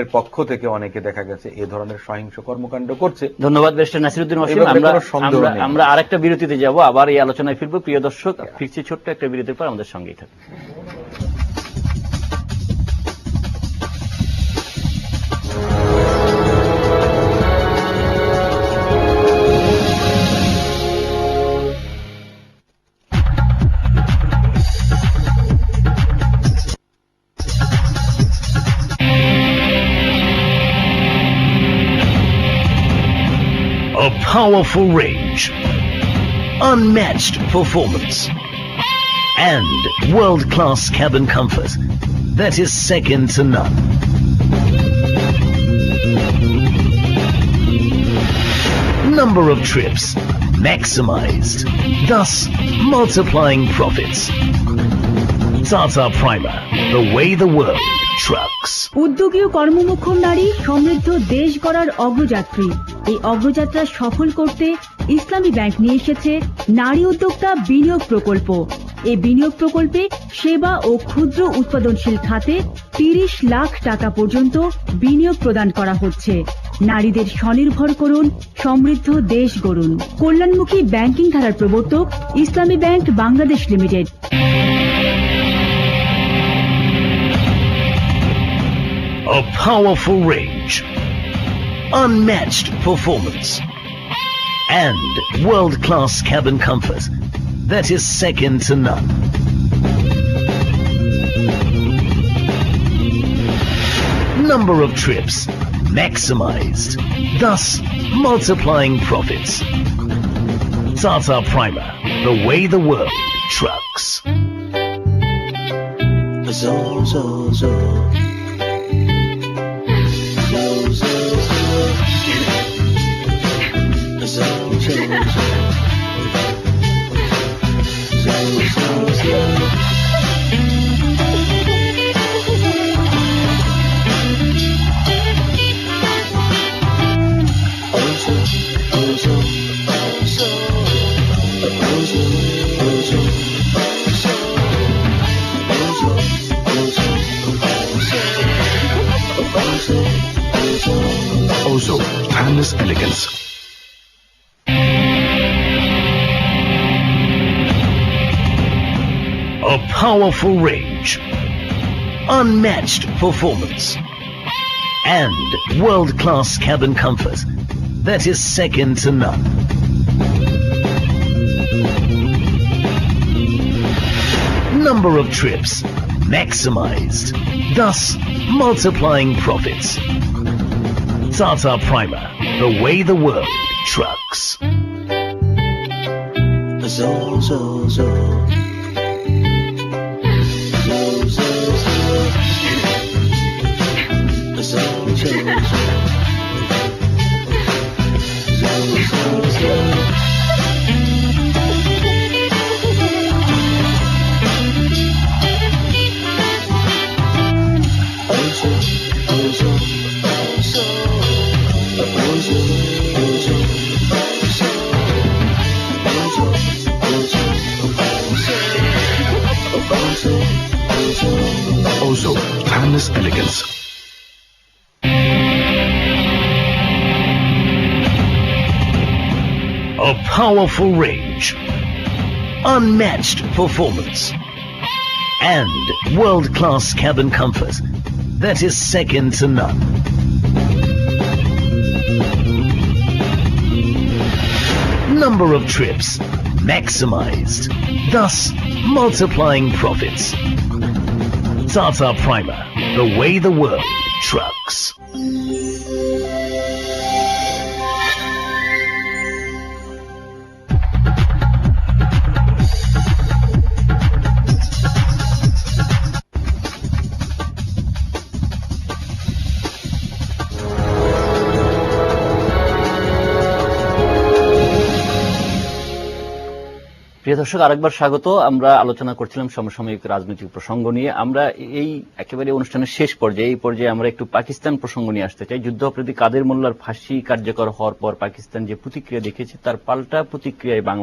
এর পক্ষ থেকে অনেকে দেখা গেছে এ ধরনের সহিংস কর্মকাণ্ড করছে। ধন্যবাদ ব্যারিস্টার নাসিরউদ্দিন ওয়াসিম। আমরা আরেকটা বিরতিতে যাব, আবার এই আলোচনায় ফিরবো। প্রিয় দর্শক, ফিরছি ছোট্ট একটা বিরতির পর, আমাদের সঙ্গেই থাকুন। A powerful range, unmatched performance, and world-class cabin comfort that is second to none. Number of trips maximized, thus multiplying profits. Tata Primer, the way the world trucks. উদ্যোগী ও কর্মমুখর নারী সমৃদ্ধ দেশ গড়ার অগ্রযাত্রী। এই অগ্রযাত্রা সফল করতে ইসলামী ব্যাংক নিয়ে এসেছে নারী উদ্যোক্তা বিনিয়োগ প্রকল্প। এই বিনিয়োগ প্রকল্পে সেবা ও ক্ষুদ্র উৎপাদনশীল খাতে 30 লাখ টাকা পর্যন্ত বিনিয়োগ প্রদান করা হচ্ছে। নারীদের স্বনির্ভর করুন, সমৃদ্ধ দেশ গড়ুন। কল্যাণমুখী ব্যাংকিং ধারার প্রবর্তক ইসলামী bank Bangladesh limited. A powerful range, unmatched performance, and world-class cabin comfort that is second to none. Number of trips maximized, thus multiplying profits. Tata Primer, the way the world trucks. Ozo, timeless elegance. A powerful range, unmatched performance, and world-class cabin comfort that is second to none. Number of trips maximized, thus multiplying profits. Tata Primer, the way the world trucks. Ozo, timeless elegance. A powerful range, unmatched performance, and world-class cabin comfort that is second to none. Number of trips maximized, thus multiplying profits. Tata Primer, the way the world trucks. প্রিয় দর্শক, আরেকবার স্বাগত। আমরা আলোচনা করছিলাম সমসাময়িক রাজনৈতিক প্রসঙ্গ নিয়ে। আমরা এই একেবারে অনুষ্ঠানের শেষ পর্যায়ে, এই পর্যায়ে আমরা একটু পাকিস্তান প্রসঙ্গ নিয়ে আসতে চাই। যুদ্ধাপরাধী কাদের মোল্লার ফাঁসি কার্যকর হওয়ার পর পাকিস্তান যে প্রতিক্রিয়া দেখিয়েছে, তার পাল্টা প্রতিক্রিয়ায় বাংলাদেশ